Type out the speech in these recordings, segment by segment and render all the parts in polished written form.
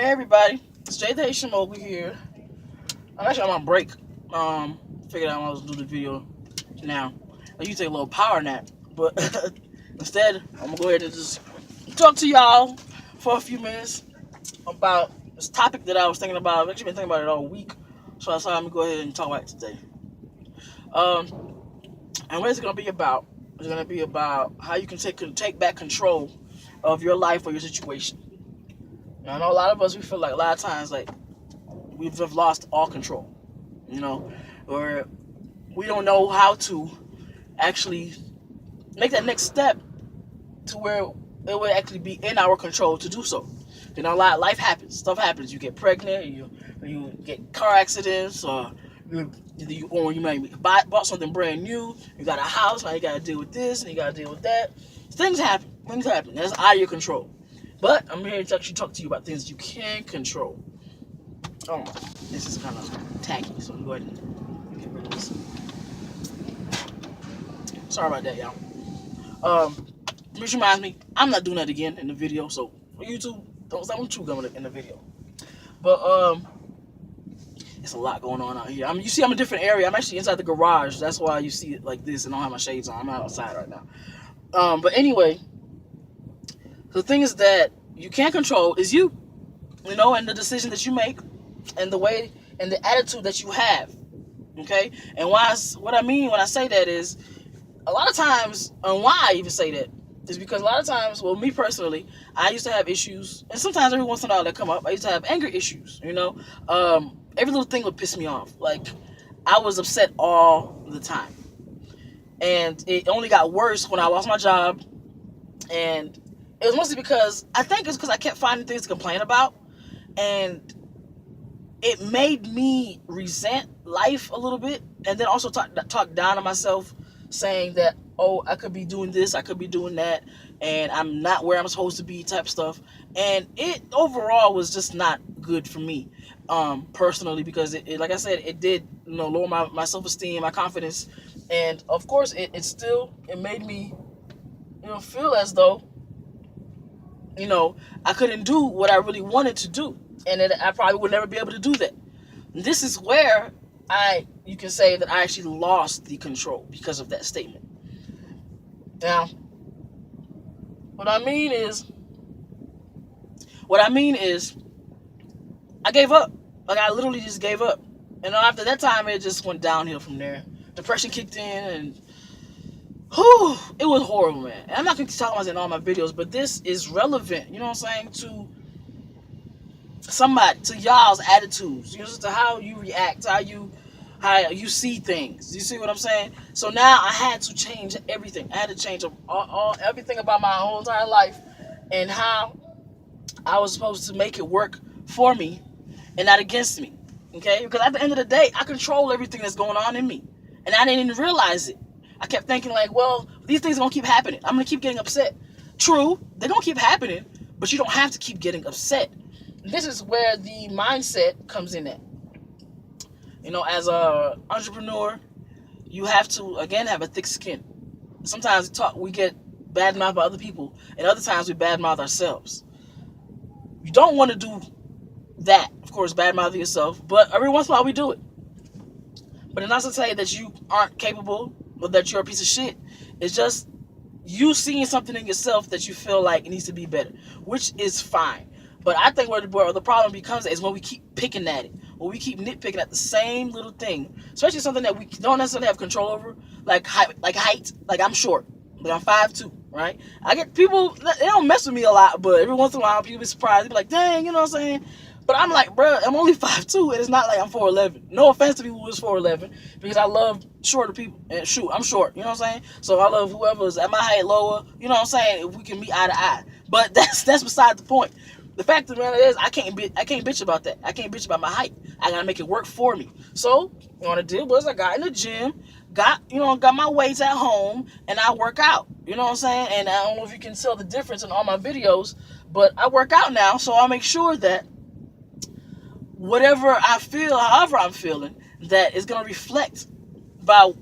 Hey everybody, it's Jay the Haitian Mogul here. I'm actually on my break. Figured out I was gonna do the video now. I usually take a little power nap, but instead I'm gonna go ahead and just talk to y'all for a few minutes about this topic that I was thinking about. I've actually been thinking about it all week, so I thought I'm gonna go ahead and talk about it today. And what it's gonna be about is gonna be about how you can take back control of your life or your situation. Now, I know a lot of us, we feel like a lot of times like we've lost all control, or we don't know how to actually make that next step to where it would actually be in our control to do so. A lot of life happens, stuff happens. You get pregnant, you get car accidents, or you might bought something brand new. You got a house, now you got to deal with this and you got to deal with that. Things happen. That's out of your control. But I'm here to actually talk to you about things you can control. Oh, this is kind of tacky, so I'm going to go ahead and get rid of this. Sorry about that, y'all. Which reminds me, I'm not doing that again in the video, so for YouTube, don't chew gum in the video. But it's a lot going on out here. You see, I'm in a different area. I'm actually inside the garage. That's why you see it like this, and I don't have my shades on. I'm not outside right now. But anyway, the thing is that you can't control is you, and the decision that you make, and the way and the attitude that you have. Okay, and what I mean when I say that is, a lot of times, and why I even say that is because a lot of times, well, me personally, I used to have issues, and sometimes every once in a while they come up. I used to have anger issues. Every little thing would piss me off. Like, I was upset all the time, and it only got worse when I lost my job, and it was mostly because I kept finding things to complain about, and it made me resent life a little bit, and then also talk down on myself, saying that, oh, I could be doing this, I could be doing that, and I'm not where I'm supposed to be, type stuff. And it overall was just not good for me, personally, because it like I said, it did, lower my self-esteem, my confidence, and of course, it made me, feel as though, I couldn't do what I really wanted to do, and that I probably would never be able to do that. This is where you can say that I actually lost the control because of that statement. Now, what I mean is, I gave up. Like, I literally just gave up. And after that time, it just went downhill from there. Depression kicked in, and it was horrible, man. And I'm not going to talk about it in all my videos, but this is relevant, to somebody, to y'all's attitudes, to how you react, how you see things. You see what I'm saying? So now I had to change everything. I had to change everything about my whole entire life, and how I was supposed to make it work for me and not against me. Okay? Because at the end of the day, I control everything that's going on in me, and I didn't even realize it. I kept thinking like, well, these things are going to keep happening. I'm going to keep getting upset. True, they're going to keep happening, but you don't have to keep getting upset. This is where the mindset comes in at. As a entrepreneur, you have to, again, have a thick skin. Sometimes we get badmouthed by other people, and other times we badmouth ourselves. You don't want to do that, of course, badmouth yourself, but every once in a while we do it. But it's not to say that you aren't capable or that you're a piece of shit. It's just you seeing something in yourself that you feel like it needs to be better, which is fine. But I think where the problem becomes is when we keep picking at it, when we keep nitpicking at the same little thing, especially something that we don't necessarily have control over, like height. Like, I'm short, like I'm 5'2", right? I get people, they don't mess with me a lot, but every once in a while people be surprised. They be like, dang, you know what I'm saying? But I'm like, bro, I'm only 5'2", and it's not like I'm 4'11". No offense to people who's 4'11", because I love shorter people. And shoot, I'm short, you know what I'm saying? So I love whoever's at my height, lower, you know what I'm saying? If we can meet eye to eye. But that's beside the point. The fact of the matter is, I can't bitch about that. I can't bitch about my height. I gotta make it work for me. So what I did was I got in the gym, got my weights at home, and I work out. You know what I'm saying? And I don't know if you can tell the difference in all my videos, but I work out now, so I make sure that whatever I feel, however I'm feeling, that is gonna reflect by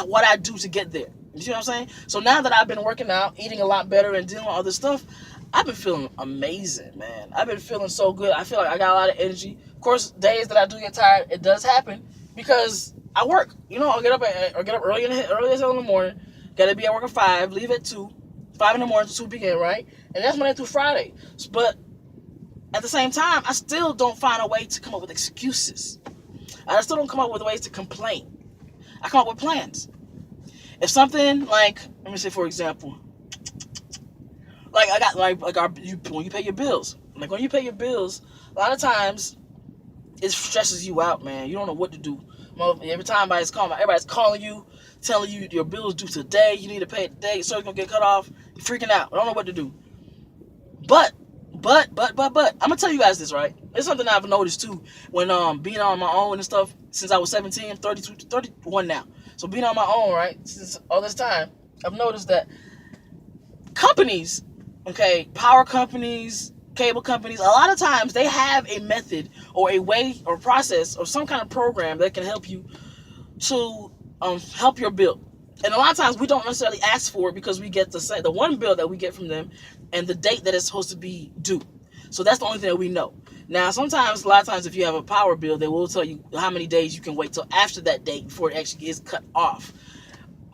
what I do to get there. You see what I'm saying? So now that I've been working out, eating a lot better, and doing all this stuff, I've been feeling amazing, man. I've been feeling so good. I feel like I got a lot of energy. Of course, days that I do get tired, it does happen because I work. You know, I get up early as hell in the morning. Got to be at work at 5, leave at 2, 5 in the morning to 2 p.m., right? And that's Monday through Friday. But at the same time, I still don't find a way to come up with excuses. I still don't come up with ways to complain. I come up with plans. If something like, let me say for example, like I got when you pay your bills. Like when you pay your bills, a lot of times it stresses you out, man. You don't know what to do. Every time everybody's calling you, telling you your bill's due today. You need to pay it today. So it's gonna get cut off. You're freaking out. I don't know what to do. But I'm gonna tell you guys this, right? It's something I've noticed too when being on my own and stuff since I was 17, 32, 31 now. So being on my own, right, since all this time, I've noticed that companies, okay, power companies, cable companies, a lot of times they have a method or a way or process or some kind of program that can help you to help your bill. And a lot of times we don't necessarily ask for it because we get the one bill that we get from them and the date that it's supposed to be due. So that's the only thing that we know. Now, a lot of times if you have a power bill, they will tell you how many days you can wait till after that date before it actually is cut off.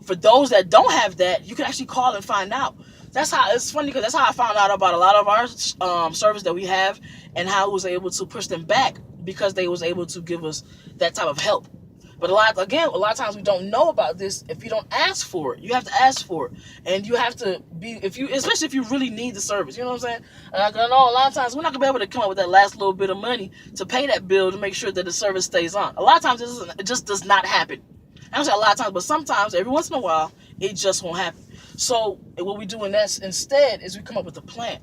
For those that don't have that, you can actually call and find out. It's funny because that's how I found out about a lot of our service that we have and how I was able to push them back because they was able to give us that type of help. But a lot of times we don't know about this if you don't ask for it. You have to ask for it. And you have to especially if you really need the service. You know what I'm saying? And I know a lot of times we're not going to be able to come up with that last little bit of money to pay that bill to make sure that the service stays on. A lot of times it just does not happen. I don't say a lot of times, but sometimes, every once in a while, it just won't happen. So what we do instead is we come up with a plan.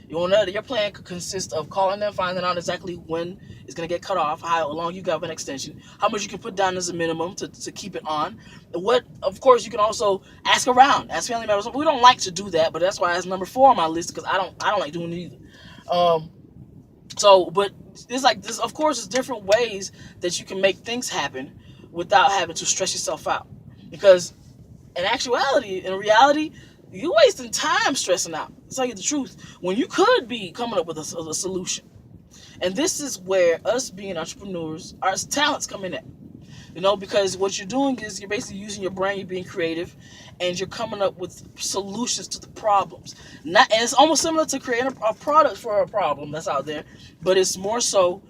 Your plan could consist of calling them, finding out exactly when it's going to get cut off, how long you got an extension, how much you can put down as a minimum to keep it on. Of course, you can also ask around, ask family members. We don't like to do that, but that's why it's number 4 on my list because I don't like doing it either. But there's of course, there's different ways that you can make things happen without having to stress yourself out. Because in reality, you're wasting time stressing out. To tell you the truth, when you could be coming up with a solution. And this is where us being entrepreneurs, our talents come in at. Because what you're doing is you're basically using your brain, you're being creative, and you're coming up with solutions to the problems. And it's almost similar to creating a product for a problem that's out there, but it's more so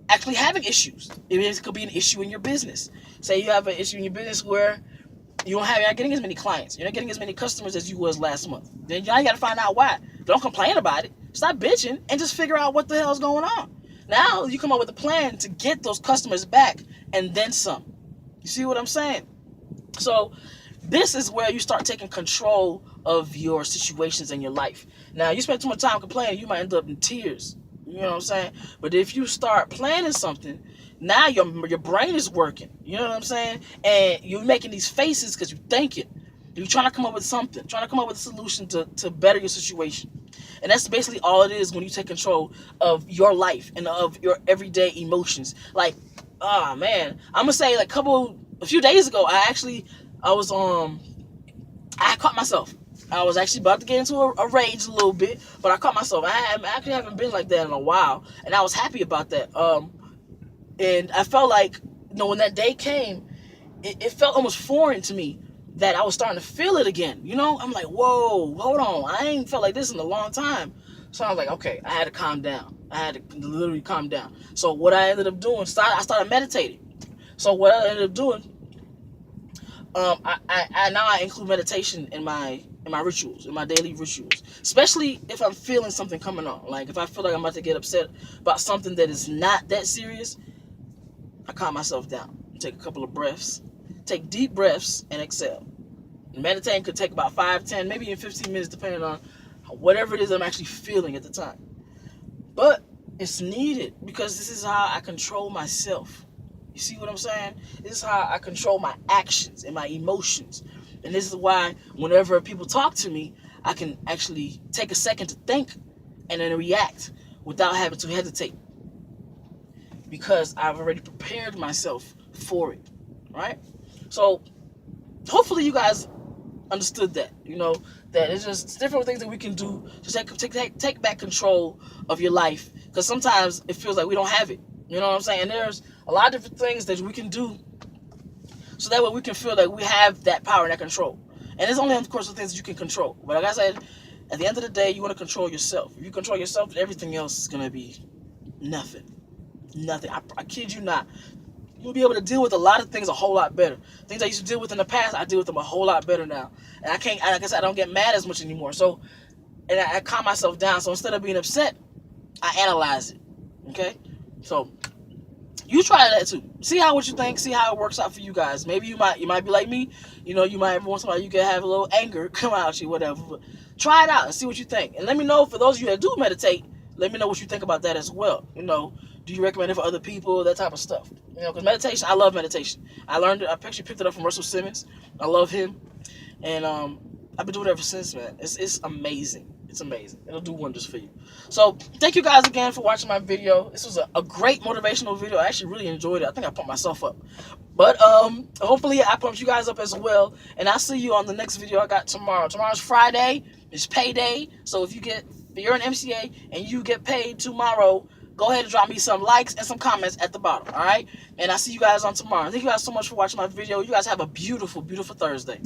actually having issues. It could be an issue in your business. Say you have an issue in your business where you're not getting as many clients. You're not getting as many customers as you was last month. Then now you got to find out why. Don't complain about it. Stop bitching and just figure out what the hell is going on. Now you come up with a plan to get those customers back and then some. You see what I'm saying? So this is where you start taking control of your situations in your life. Now you spend too much time complaining, you might end up in tears. You know what I'm saying? But if you start planning something, now your brain is working. You know what I'm saying? And you're making these faces because you're thinking. You're trying to come up with something, trying to come up with a solution to better your situation. And that's basically all it is when you take control of your life and of your everyday emotions. Like, man, I'm gonna say a few days ago, I caught myself. I was actually about to get into a rage a little bit, but I caught myself. I actually haven't been like that in a while, and I was happy about that. And I felt like, when that day came, it felt almost foreign to me that I was starting to feel it again. I'm like, whoa, hold on. I ain't felt like this in a long time. So I was like, okay, I had to calm down. I had to literally calm down. So what I ended up doing, I started meditating. So what I ended up doing, I include meditation in my rituals, in my daily rituals, especially if I'm feeling something coming on. Like if I feel like I'm about to get upset about something that is not that serious, I calm myself down, take a couple of breaths, take deep breaths, and exhale. Meditating could take about 5, 10, maybe even 15 minutes, depending on whatever it is I'm actually feeling at the time. But it's needed because this is how I control myself. You see what I'm saying? This is how I control my actions and my emotions. And this is why whenever people talk to me, I can actually take a second to think and then react without having to hesitate. Because I've already prepared myself for it, right? So hopefully you guys understood that, you know, that it's just different things that we can do to take back control of your life, because sometimes it feels like we don't have it. You know what I'm saying? And there's a lot of different things that we can do so that way we can feel like we have that power and that control. And it's only, of course, the things that you can control. But like I said, at the end of the day, you want to control yourself. If you control yourself, everything else is going to be nothing. Nothing. I kid you not. You'll be able to deal with a lot of things a whole lot better. Things I used to deal with in the past, I deal with them a whole lot better now. And I can't, like I said, I don't get mad as much anymore. So, and I calm myself down. So instead of being upset, I analyze it. Okay? So, you try that too. See what you think. See how it works out for you guys. Maybe you might be like me. You know, you might every once in a while you can have a little anger come out at you, whatever. But try it out and see what you think. And let me know, for those of you that do meditate, let me know what you think about that as well. You know, do you recommend it for other people? That type of stuff. You know, because meditation, I love meditation. I learned it. I actually picked it up from Russell Simmons. I love him, and I've been doing it ever since, man. It's amazing. It's amazing. It'll do wonders for you. So, thank you guys again for watching my video. This was a great motivational video. I actually really enjoyed it. I think I pumped myself up. But, hopefully I pumped you guys up as well. And I'll see you on the next video I got tomorrow. Tomorrow's Friday. It's payday. So, if you're an MCA and you get paid tomorrow, go ahead and drop me some likes and some comments at the bottom. All right? And I'll see you guys on tomorrow. Thank you guys so much for watching my video. You guys have a beautiful, beautiful Thursday.